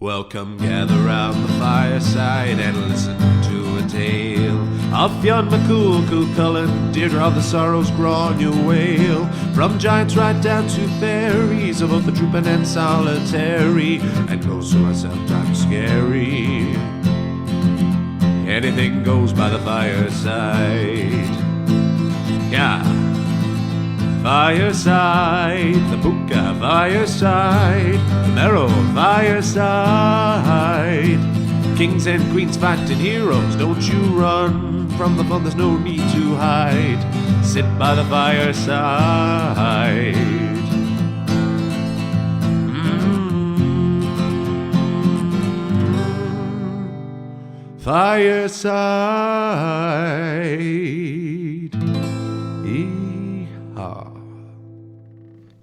Welcome, gather round the fireside and listen to a tale of Fionn McCool, Cullen, Deirdre of the Sorrows, Grainne Whale. From giants right down to fairies, of both the drooping and solitary, and those who are sometimes scary. Anything goes by the fireside. Yeah. Fireside, the Puka fireside, the Merrow fireside. Kings and queens fighting heroes, don't you run from the fun, there's no need to hide. Sit by the fireside. Fireside.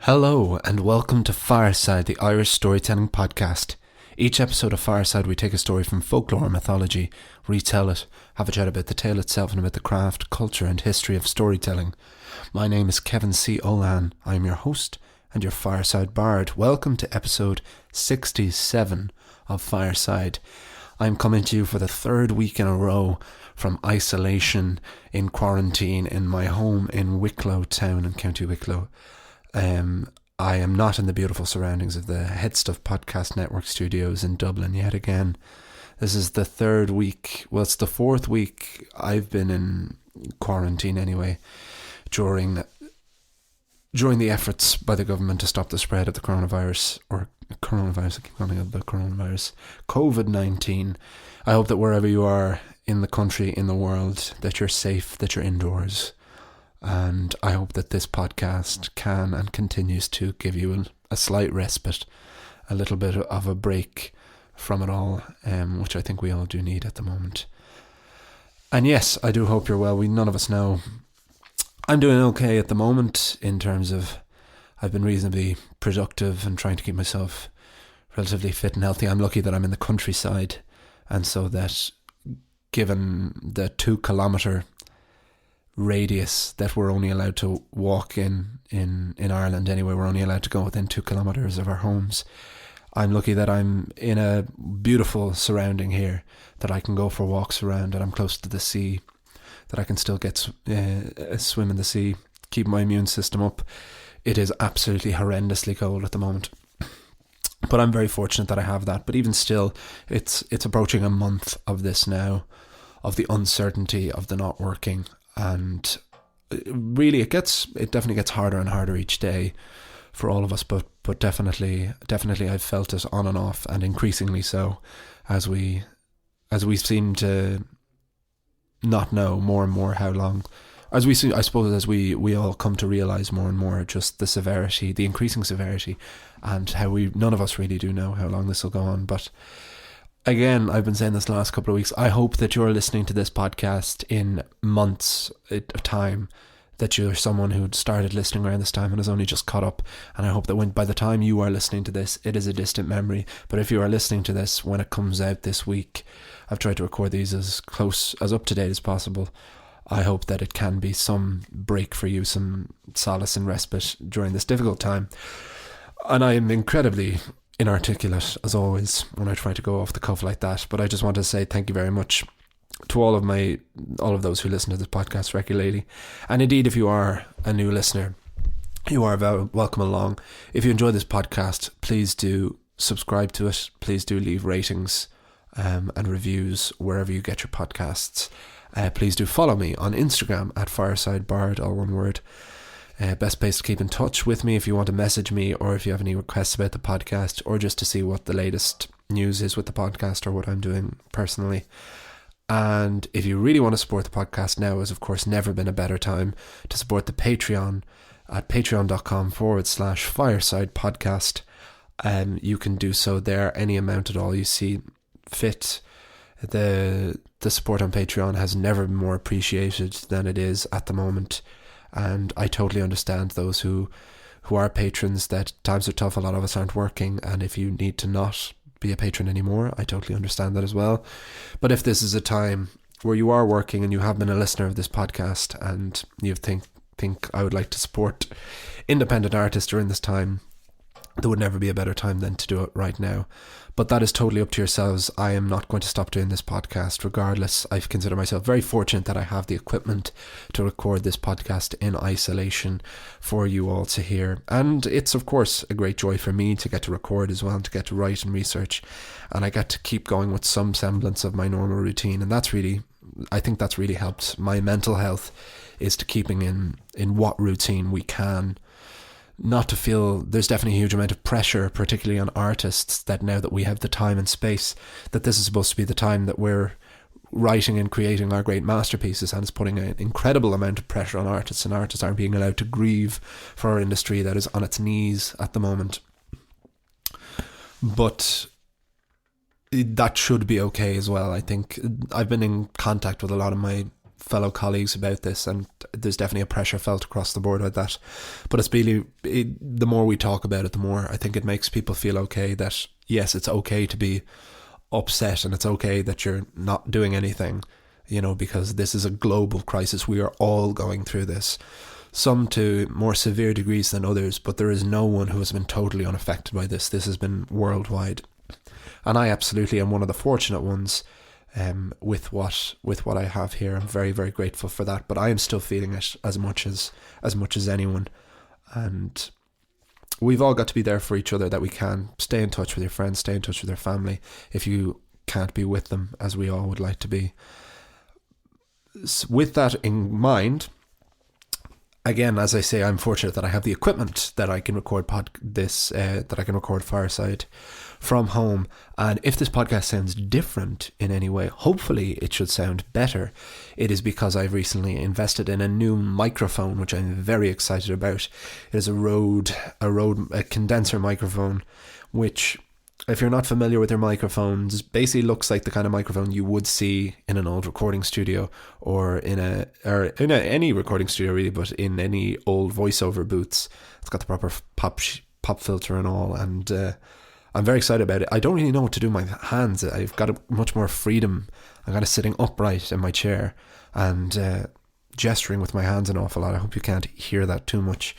Hello and welcome to Fireside, the Irish storytelling podcast. Each episode of Fireside we take a story from folklore or mythology, retell it, have a chat about the tale itself and about the craft, culture and history of storytelling. My name is Kevin C. Olan. I am your host and your Fireside Bard. Welcome to episode 67 of Fireside. I'm coming to you for the third week in a row from isolation in quarantine in my home in Wicklow town in County Wicklow. I am not in the beautiful surroundings of the Head Stuff Podcast Network studios in Dublin yet again. This is the third week, well it's the fourth week I've been in quarantine anyway, during the efforts by the government to stop the spread of the coronavirus, I keep calling it the coronavirus, COVID-19. I hope that wherever you are in the country, in the world, that you're safe, that you're indoors. And I hope that this podcast can and continues to give you a slight respite, a little bit of a break from it all, which I think we all do need at the moment. And yes, I do hope you're well. None of us know. I'm doing okay at the moment in terms of I've been reasonably productive and trying to keep myself relatively fit and healthy. I'm lucky that I'm in the countryside, and so that given the 2 kilometre radius that we're only allowed to walk in Ireland anyway, we're only allowed to go within 2 kilometres of our homes. I'm lucky that I'm in a beautiful surrounding here, that I can go for walks around, that I'm close to the sea, that I can still get a swim in the sea, keep my immune system up. It is absolutely horrendously cold at the moment, but I'm very fortunate that I have that. But even still, it's approaching a month of this now, of the uncertainty of the not working. And really, it definitely gets harder and harder each day for all of us. But definitely, I've felt it on and off, and increasingly so, as we seem to not know more and more how long. As we all come to realise more and more just the severity, the increasing severity, and how none of us really do know how long this will go on. But again, I've been saying this the last couple of weeks, I hope that you're listening to this podcast in months of time, that you're someone who started listening around this time and has only just caught up. And I hope that by the time you are listening to this, it is a distant memory. But if you are listening to this when it comes out this week, I've tried to record these as up to date as possible. I hope that it can be some break for you, some solace and respite during this difficult time. And I am incredibly inarticulate as always when I try to go off the cuff like that, but I just want to say thank you very much to all of those who listen to this podcast regularly. And indeed, if you are a new listener, you are welcome along. If you enjoy this podcast, please do subscribe to it. Please do leave ratings and reviews wherever you get your podcasts. Please do follow me on Instagram at FiresideBard, all one word. Best place to keep in touch with me if you want to message me, or if you have any requests about the podcast, or just to see what the latest news is with the podcast or what I'm doing personally. And if you really want to support the podcast, now has of course never been a better time to support the Patreon at patreon.com/Fireside Podcast. You can do so there, any amount at all you see fit. The support on Patreon has never been more appreciated than it is at the moment. And I totally understand those who are patrons, that times are tough, a lot of us aren't working, and if you need to not be a patron anymore, I totally understand that as well. But if this is a time where you are working and you have been a listener of this podcast and you think I would like to support independent artists during this time, there would never be a better time than to do it right now. But that is totally up to yourselves. I am not going to stop doing this podcast regardless. I consider myself very fortunate that I have the equipment to record this podcast in isolation for you all to hear. And it's, of course, a great joy for me to get to record as well, and to get to write and research. And I get to keep going with some semblance of my normal routine. And I think that's really helped my mental health, is to keeping in what routine we can. Not to feel, there's definitely a huge amount of pressure, particularly on artists, that now that we have the time and space, that this is supposed to be the time that we're writing and creating our great masterpieces, and it's putting an incredible amount of pressure on artists, and artists aren't being allowed to grieve for our industry that is on its knees at the moment. But that should be okay as well. I think I've been in contact with a lot of my fellow colleagues about this, and there's definitely a pressure felt across the board with that. But it's really, the more we talk about it, the more I think it makes people feel okay that yes, it's okay to be upset, and it's okay that you're not doing anything, because this is a global crisis. We are all going through this, some to more severe degrees than others, but there is no one who has been totally unaffected by this. This has been worldwide, and I absolutely am one of the fortunate ones. With what I have here, I'm very, very grateful for that. But I am still feeling it as much as anyone, and we've all got to be there for each other that we can. Stay in touch with your friends, stay in touch with your family if you can't be with them, as we all would like to be. With that in mind, again, as I say, I'm fortunate that I have the equipment that I can record that I can record Fireside from home. And if this podcast sounds different in any way, hopefully it should sound better. It is because I've recently invested in a new microphone, which I'm very excited about. It is a condenser microphone, which, if you're not familiar with their microphones, basically looks like the kind of microphone you would see in an old recording studio, or in any recording studio really, but in any old voiceover booths. It's got the proper pop filter and all, and I'm very excited about it. I don't really know what to do with my hands. I've got much more freedom. I'm kind of sitting upright in my chair and gesturing with my hands an awful lot. I hope you can't hear that too much,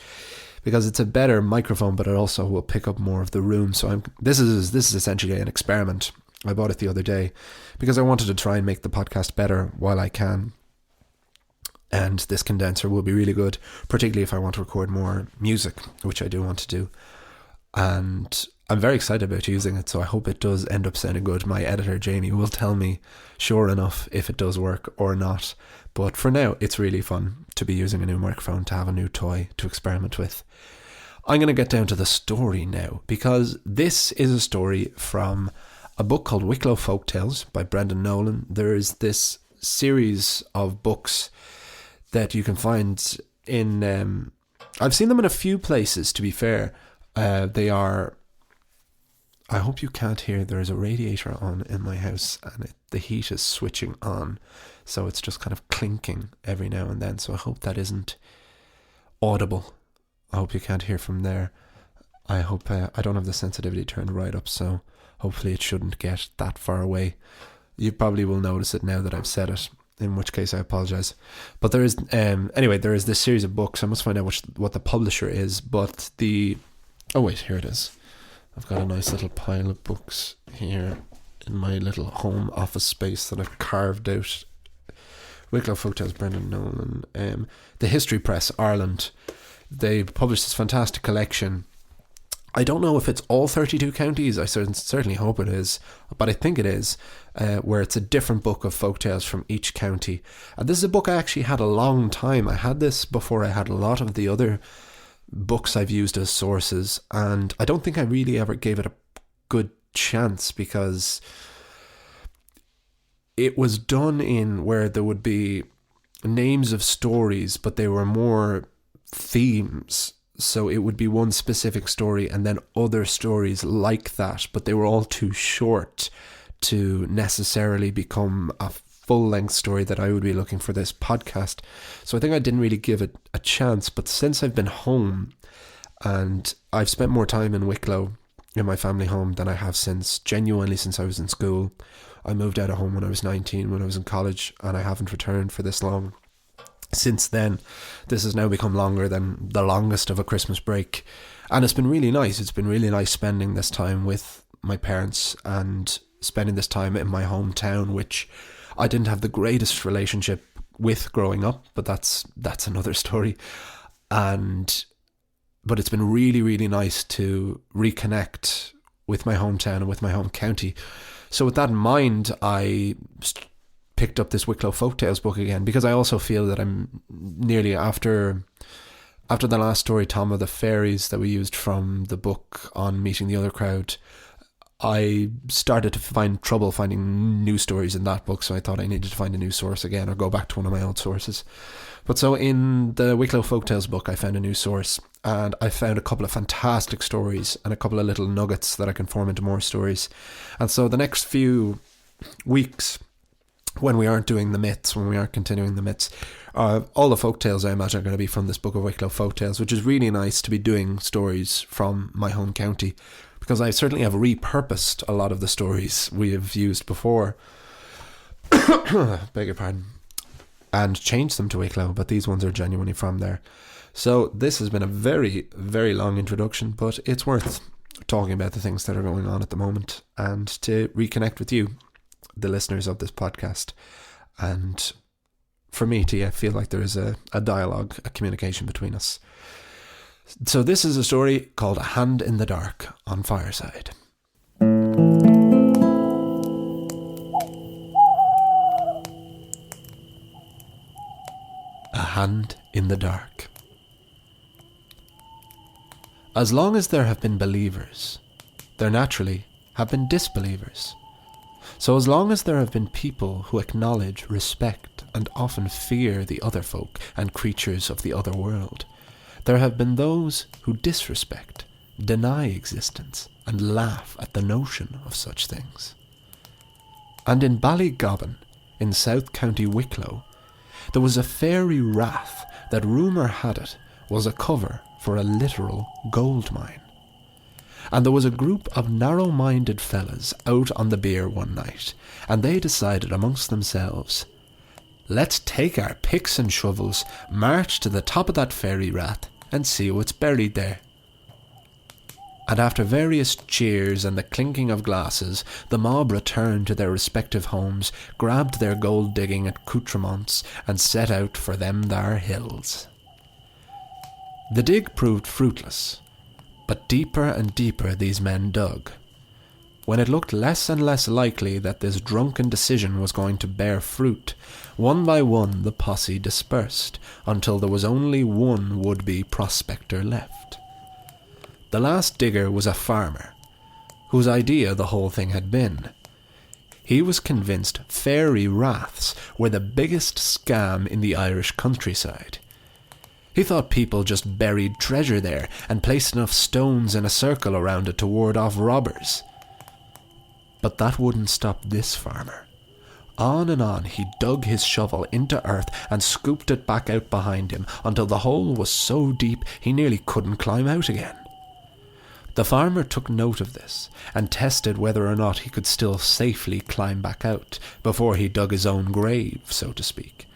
because it's a better microphone, but it also will pick up more of the room. So this is essentially an experiment. I bought it the other day because I wanted to try and make the podcast better while I can. And this condenser will be really good, particularly if I want to record more music, which I do want to do. And I'm very excited about using it, so I hope it does end up sounding good. My editor, Jamie, will tell me, sure enough, if it does work or not. But for now, it's really fun to be using a new microphone, to have a new toy to experiment with. I'm going to get down to the story now, because this is a story from a book called Wicklow Folktales by Brendan Nolan. There is this series of books that you can find in... I've seen them in a few places, to be fair. They are... I hope you can't hear, there is a radiator on in my house, and the heat is switching on, so it's just kind of clinking every now and then, so I hope that isn't audible. I hope you can't hear from there. I hope I don't have the sensitivity turned right up, so hopefully it shouldn't get that far away. You probably will notice it now that I've said it, in which case I apologise. But there is anyway, there is this series of books. I must find out what the publisher is, but oh wait, here it is. I've got a nice little pile of books here in my little home office space that I've carved out. Wicklow Folktales, Brendan Nolan. The History Press, Ireland. They published this fantastic collection. I don't know if it's all 32 counties. I certainly hope it is, but I think it is, where it's a different book of folktales from each county. And this is a book I actually had a long time. I had this before I had a lot of the other books I've used as sources, and I don't think I really ever gave it a good chance, because it was done in where there would be names of stories, but they were more themes. So it would be one specific story and then other stories like that, but they were all too short to necessarily become a full-length story that I would be looking for this podcast. So I think I didn't really give it a chance. But since I've been home, and I've spent more time in Wicklow, in my family home, than I have genuinely since I was in school. I moved out of home when I was 19, when I was in college, and I haven't returned for this long. Since then, this has now become longer than the longest of a Christmas break. And it's been really nice. It's been really nice spending this time with my parents and spending this time in my hometown, which I didn't have the greatest relationship with growing up, but that's another story. But it's been really, really nice to reconnect with my hometown and with my home county. So with that in mind, I picked up this Wicklow Folktales book again, because I also feel that I'm nearly after the last story, Tom of the Fairies, that we used from the book on Meeting the Other Crowd. I started to find trouble finding new stories in that book, so I thought I needed to find a new source again, or go back to one of my old sources. But so in the Wicklow Folktales book, I found a new source, and I found a couple of fantastic stories and a couple of little nuggets that I can form into more stories. And so the next few weeks, when we aren't doing the myths, when we aren't continuing the myths, all the folktales I imagine are going to be from this book of Wicklow Folktales, which is really nice to be doing stories from my home county, because I certainly have repurposed a lot of the stories we have used before, beg your pardon, and changed them to Wicklow, but these ones are genuinely from there. So this has been a very, very long introduction, but it's worth talking about the things that are going on at the moment and to reconnect with you, the listeners of this podcast, and for me to feel like there is a dialogue, a communication between us. So this is a story called A Hand in the Dark on Fireside. A Hand in the Dark. As long as there have been believers, there naturally have been disbelievers. So as long as there have been people who acknowledge, respect, and often fear the other folk and creatures of the other world, there have been those who disrespect, deny existence, and laugh at the notion of such things. And in Ballygobbin, in South County Wicklow, there was a fairy wrath that rumour had it was a cover for a literal gold mine. And there was a group of narrow-minded fellas out on the beer one night, and they decided amongst themselves, let's take our picks and shovels, march to the top of that fairy rath, and see what's buried there. And after various cheers and the clinking of glasses, the mob returned to their respective homes, grabbed their gold-digging accoutrements, and set out for them thar hills. The dig proved fruitless, but deeper and deeper these men dug. When it looked less and less likely that this drunken decision was going to bear fruit, one by one the posse dispersed, until there was only one would-be prospector left. The last digger was a farmer, whose idea the whole thing had been. He was convinced fairy wraths were the biggest scam in the Irish countryside. He thought people just buried treasure there and placed enough stones in a circle around it to ward off robbers. But that wouldn't stop this farmer. On and on he dug his shovel into earth and scooped it back out behind him until the hole was so deep he nearly couldn't climb out again. The farmer took note of this and tested whether or not he could still safely climb back out before he dug his own grave, so to speak.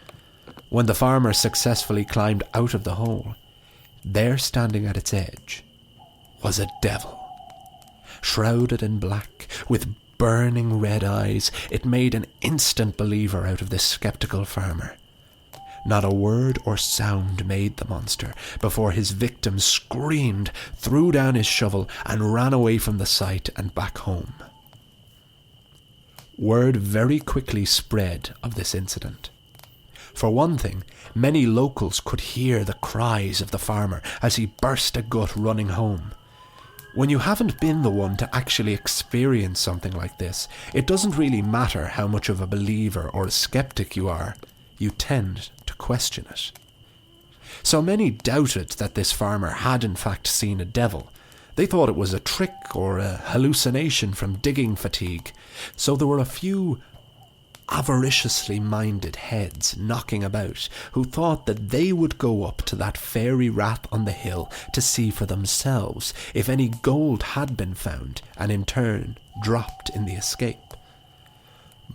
When the farmer successfully climbed out of the hole, there standing at its edge was a devil. Shrouded in black, with burning red eyes, it made an instant believer out of this sceptical farmer. Not a word or sound made the monster before his victim screamed, threw down his shovel, and ran away from the sight and back home. Word very quickly spread of this incident. For one thing, many locals could hear the cries of the farmer as he burst a gut running home. When you haven't been the one to actually experience something like this, it doesn't really matter how much of a believer or a skeptic you are, you tend to question it. So many doubted that this farmer had in fact seen a devil. They thought it was a trick or a hallucination from digging fatigue, so there were a few avariciously minded heads knocking about who thought that they would go up to that fairy rath on the hill to see for themselves if any gold had been found and in turn dropped in the escape.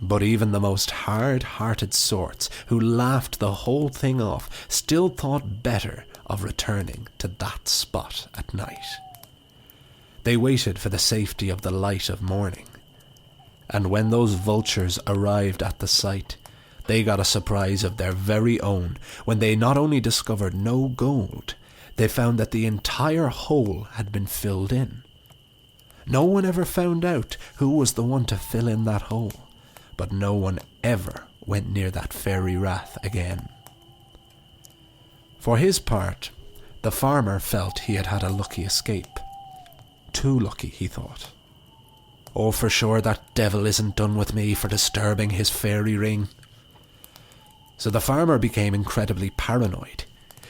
But even the most hard-hearted sorts, who laughed the whole thing off, still thought better of returning to that spot at night. They waited for the safety of the light of morning, and when those vultures arrived at the site, they got a surprise of their very own when they not only discovered no gold, they found that the entire hole had been filled in. No one ever found out who was the one to fill in that hole, but no one ever went near that fairy rath again. For his part, the farmer felt he had had a lucky escape. Too lucky, he thought. Oh, for sure that devil isn't done with me for disturbing his fairy ring. So the farmer became incredibly paranoid.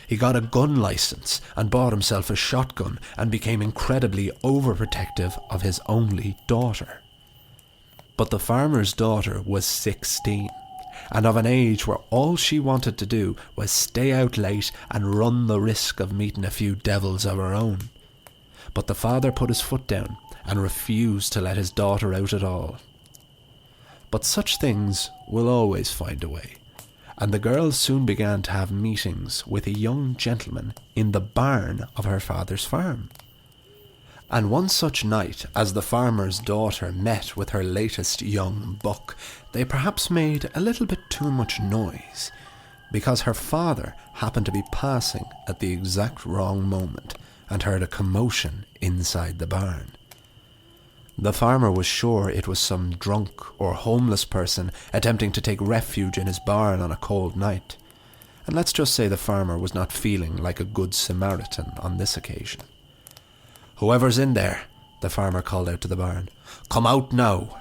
He got a gun license and bought himself a shotgun and became incredibly overprotective of his only daughter. But the farmer's daughter was 16 and of an age where all she wanted to do was stay out late and run the risk of meeting a few devils of her own. But the father put his foot down and refused to let his daughter out at all. But such things will always find a way, and the girl soon began to have meetings with a young gentleman in the barn of her father's farm. And one such night, as the farmer's daughter met with her latest young buck, they perhaps made a little bit too much noise, because her father happened to be passing at the exact wrong moment and heard a commotion inside the barn. The farmer was sure it was some drunk or homeless person attempting to take refuge in his barn on a cold night, and let's just say the farmer was not feeling like a good Samaritan on this occasion. "Whoever's in there," the farmer called out to the barn, "come out now."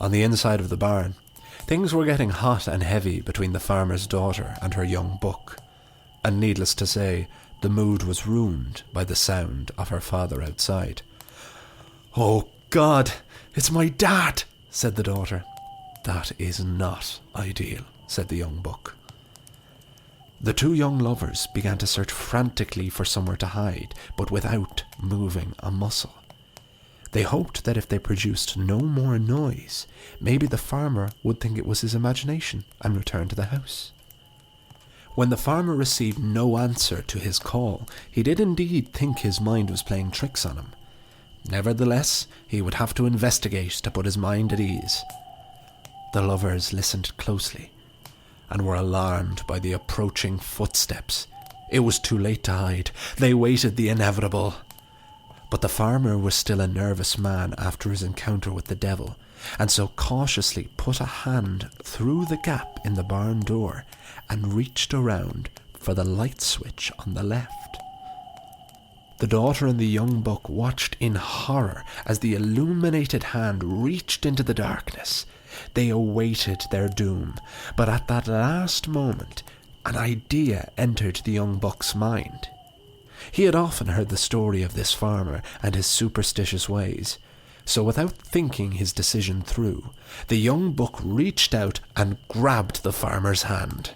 On the inside of the barn, things were getting hot and heavy between the farmer's daughter and her young buck, and needless to say, the mood was ruined by the sound of her father outside. "Oh God, it's my dad," said the daughter. "That is not ideal," said the young buck. The two young lovers began to search frantically for somewhere to hide, but without moving a muscle. They hoped that if they produced no more noise, maybe the farmer would think it was his imagination and return to the house. When the farmer received no answer to his call, he did indeed think his mind was playing tricks on him. Nevertheless, he would have to investigate to put his mind at ease. The lovers listened closely and were alarmed by the approaching footsteps. It was too late to hide. They waited the inevitable. But the farmer was still a nervous man after his encounter with the devil, and so cautiously put a hand through the gap in the barn door and reached around for the light switch on the left. The daughter and the young buck watched in horror as the illuminated hand reached into the darkness. They awaited their doom, but at that last moment, an idea entered the young buck's mind. He had often heard the story of this farmer and his superstitious ways, so without thinking his decision through, the young buck reached out and grabbed the farmer's hand.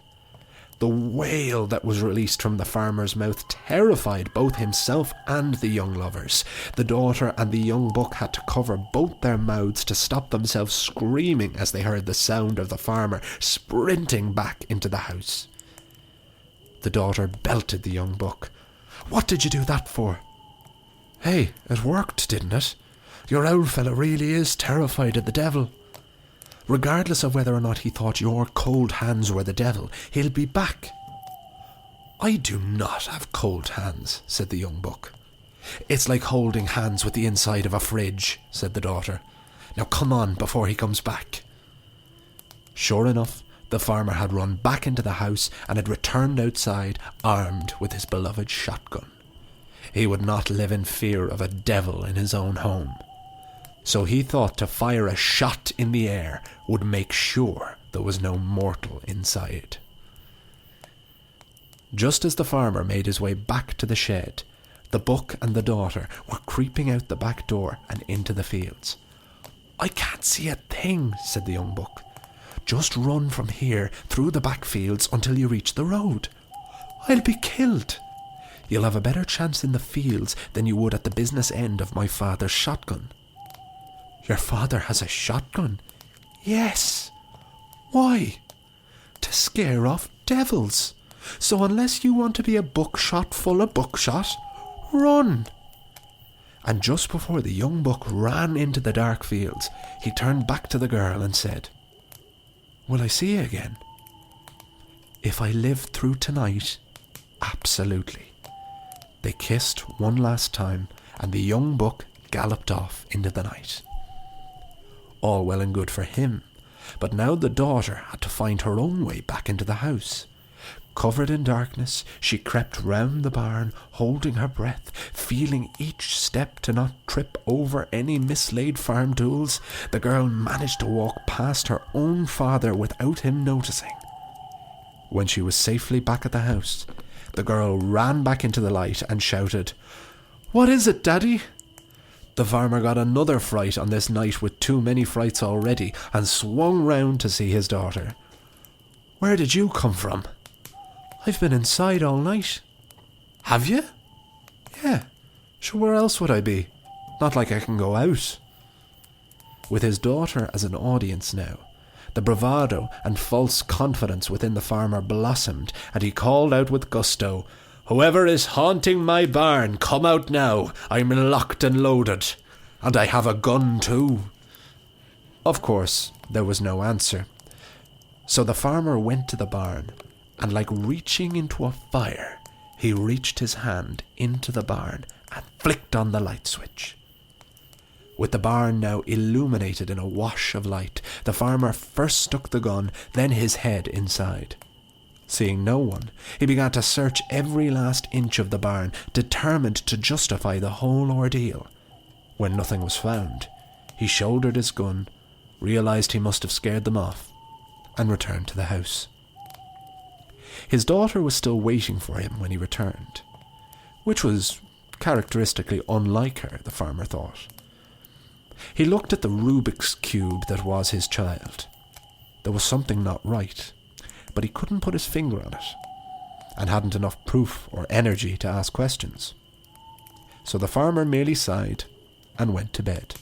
The wail that was released from the farmer's mouth terrified both himself and the young lovers. The daughter and the young buck had to cover both their mouths to stop themselves screaming as they heard the sound of the farmer sprinting back into the house. The daughter belted the young buck. "What did you do that for?" "Hey, it worked, didn't it? Your old fella really is terrified of the devil. Regardless of whether or not he thought your cold hands were the devil, he'll be back." "I do not have cold hands," said the young buck. "It's like holding hands with the inside of a fridge," said the daughter. "Now come on before he comes back." Sure enough, the farmer had run back into the house and had returned outside armed with his beloved shotgun. He would not live in fear of a devil in his own home. So he thought to fire a shot in the air would make sure there was no mortal inside. Just as the farmer made his way back to the shed, the buck and the daughter were creeping out the back door and into the fields. "I can't see a thing," said the young buck. "Just run from here through the back fields until you reach the road." "I'll be killed." "You'll have a better chance in the fields than you would at the business end of my father's shotgun." "Your father has a shotgun?" Yes. Why? To scare off devils. So unless you want to be a buckshot full of buckshot, run. And just before the young buck ran into the dark fields, he turned back to the girl and said, "Will I see you again?" "If I live through tonight, absolutely." They kissed one last time, and the young buck galloped off into the night. All well and good for him, but now the daughter had to find her own way back into the house. Covered in darkness, she crept round the barn, holding her breath, feeling each step to not trip over any mislaid farm tools. The girl managed to walk past her own father without him noticing. When she was safely back at the house, the girl ran back into the light and shouted, "What is it, Daddy?" The farmer got another fright on this night with too many frights already and swung round to see his daughter. "Where did you come from?" "I've been inside all night." "Have you?" "Yeah. Sure, where else would I be? Not like I can go out." With his daughter as an audience now, the bravado and false confidence within the farmer blossomed, and he called out with gusto, "Whoever is haunting my barn, come out now. I'm locked and loaded. And I have a gun too." Of course, there was no answer. So the farmer went to the barn, and like reaching into a fire, he reached his hand into the barn and flicked on the light switch. With the barn now illuminated in a wash of light, the farmer first stuck the gun, then his head inside. Seeing no one, he began to search every last inch of the barn, determined to justify the whole ordeal. When nothing was found, he shouldered his gun, realised he must have scared them off, and returned to the house. His daughter was still waiting for him when he returned, which was characteristically unlike her, the farmer thought. He looked at the Rubik's Cube that was his child. There was something not right, but he couldn't put his finger on it, and hadn't enough proof or energy to ask questions. So the farmer merely sighed and went to bed.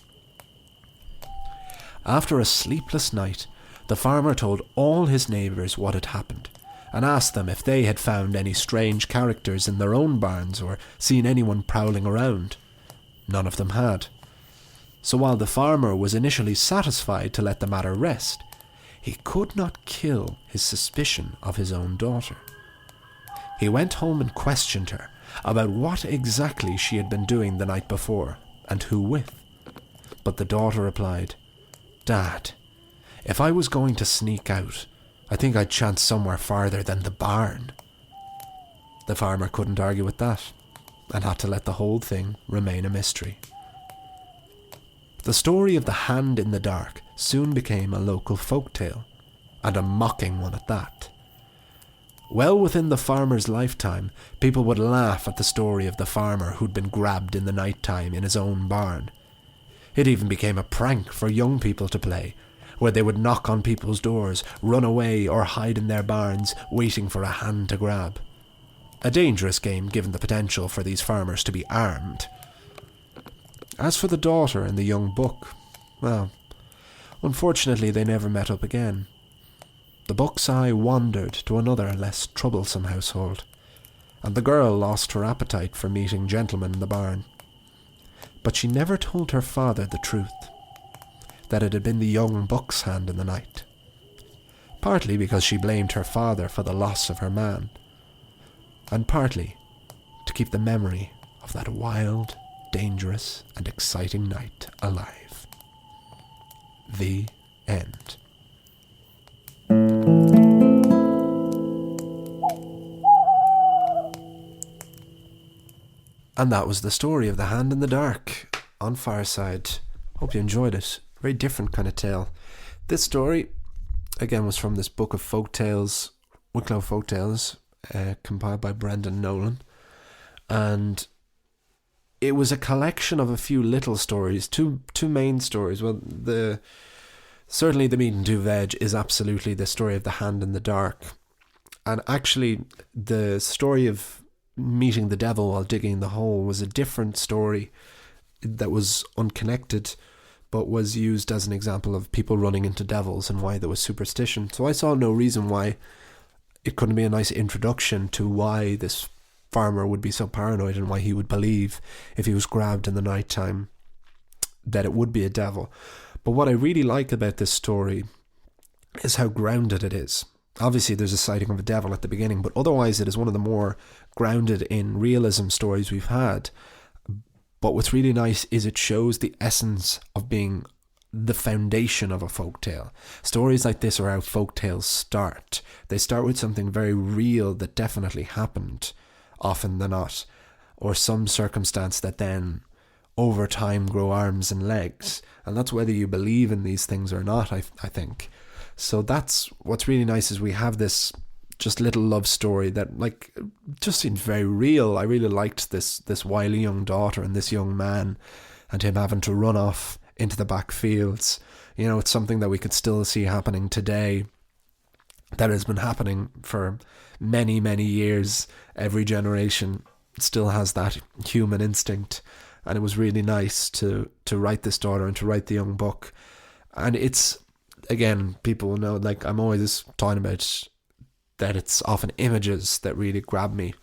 After a sleepless night, the farmer told all his neighbours what had happened, and asked them if they had found any strange characters in their own barns or seen anyone prowling around. None of them had. So while the farmer was initially satisfied to let the matter rest, he could not kill his suspicion of his own daughter. He went home and questioned her about what exactly she had been doing the night before, and who with. But the daughter replied, "Dad, if I was going to sneak out, I think I'd chance somewhere farther than the barn." The farmer couldn't argue with that, and had to let the whole thing remain a mystery. The story of the hand in the dark soon became a local folktale, and a mocking one at that. Well within the farmer's lifetime, people would laugh at the story of the farmer who'd been grabbed in the night time in his own barn. It even became a prank for young people to play, where they would knock on people's doors, run away or hide in their barns, waiting for a hand to grab. A dangerous game given the potential for these farmers to be armed. As for the daughter and the young buck, well, unfortunately they never met up again. The buck's eye wandered to another less troublesome household, and the girl lost her appetite for meeting gentlemen in the barn. But she never told her father the truth, that it had been the young buck's hand in the night, partly because she blamed her father for the loss of her man, and partly to keep the memory of that wild, dangerous and exciting night alive. The end. And that was the story of the hand in the dark on Fireside. Hope you enjoyed it. Very different kind of tale. This story, again, was from this book of folk tales, Wicklow folk tales, compiled by Brendan Nolan. And it was a collection of a few little stories, two main stories. Well, certainly the meat and two veg is absolutely the story of the hand in the dark. And actually, the story of meeting the devil while digging the hole was a different story that was unconnected, but was used as an example of people running into devils and why there was superstition. So I saw no reason why it couldn't be a nice introduction to why this farmer would be so paranoid and why he would believe if he was grabbed in the night time that it would be a devil. But what I really like about this story is how grounded it is. Obviously there's a sighting of a devil at the beginning, but otherwise it is one of the more grounded in realism stories we've had. But what's really nice is it shows the essence of being the foundation of a folktale. Stories like this are how folktales start. They start with something very real that definitely happened, often than not, or some circumstance that then over time grow arms and legs. And that's whether you believe in these things or not, I think. So that's what's really nice, is we have this just little love story that like just seems very real. I really liked this wily young daughter and this young man and him having to run off into the back fields. You know, it's something that we could still see happening today, that has been happening for many, many years. Every generation still has that human instinct. And it was really nice to write this daughter and to write the young buck. And it's, again, people will know, like, I'm always talking about that it's often images that really grab me.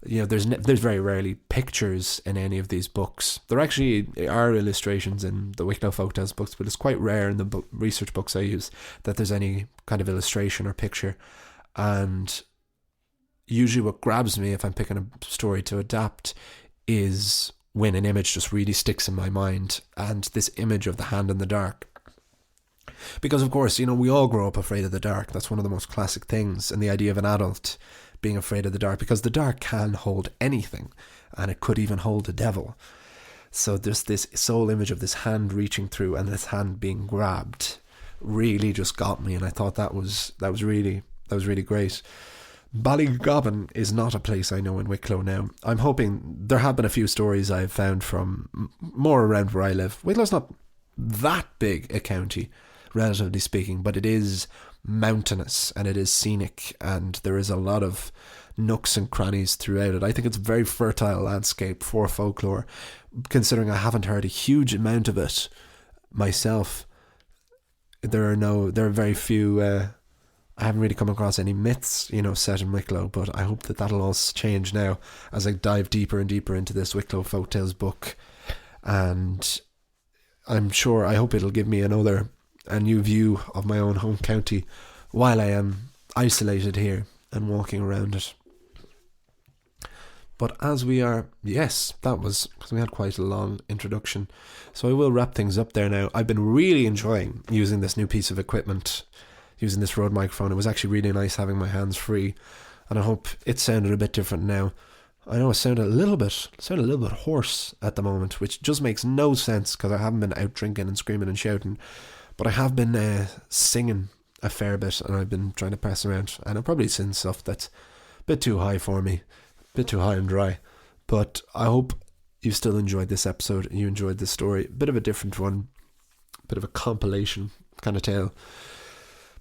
You know, there's very rarely pictures in any of these books. There actually are illustrations in the Wicklow Folktales books, but it's quite rare in the research books I use that there's any kind of illustration or picture. And usually what grabs me if I'm picking a story to adapt is when an image just really sticks in my mind, and this image of the hand in the dark. Because of course, you know, we all grow up afraid of the dark. That's one of the most classic things, and the idea of an adult being afraid of the dark, because the dark can hold anything, and it could even hold a devil. So there's this sole image of this hand reaching through and this hand being grabbed really just got me, and I thought that was really great. Ballygobbin is not a place I know in Wicklow now. I'm hoping, there have been a few stories I've found from more around where I live. Wicklow's not that big a county, relatively speaking, but it is mountainous and it is scenic, and there is a lot of nooks and crannies throughout it. I think it's a very fertile landscape for folklore, considering I haven't heard a huge amount of it myself. There are very few, I haven't really come across any myths, you know, set in Wicklow, but I hope that that'll all change now as I dive deeper and deeper into this Wicklow Folktales book. And I hope it'll give me a new view of my own home county while I am isolated here and walking around it. But as we are, yes, that was, because we had quite a long introduction. So I will wrap things up there now. I've been really enjoying using this new piece of equipment, using this Rode microphone. It was actually really nice having my hands free, and I hope it sounded a bit different now. I know it sounded a little bit hoarse at the moment, which just makes no sense because I haven't been out drinking and screaming and shouting, but I have been singing a fair bit, and I've been trying to pass around, and I've probably seen stuff that's a bit too high for me, a bit too high and dry. But I hope you still enjoyed this episode and you enjoyed this story. A bit of a different one, a bit of a compilation kind of tale.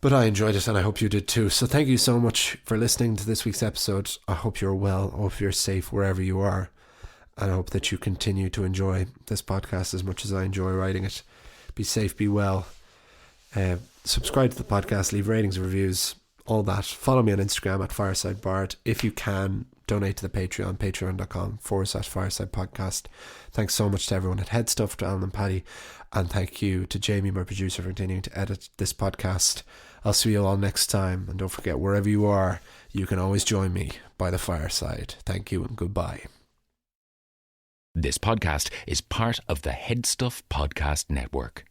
But I enjoyed it, and I hope you did too. So thank you so much for listening to this week's episode. I hope you're well. I hope you're safe wherever you are. And I hope that you continue to enjoy this podcast as much as I enjoy writing it. Be safe, be well. Subscribe to the podcast, leave ratings and reviews, all that. Follow me on Instagram at FiresideBard. If you can, donate to the Patreon, patreon.com/Fireside Podcast. Thanks so much to everyone at Headstuff, to Alan and Paddy. And thank you to Jamie, my producer, for continuing to edit this podcast. I'll see you all next time. And don't forget, wherever you are, you can always join me by the fireside. Thank you and goodbye. This podcast is part of the Headstuff Podcast Network.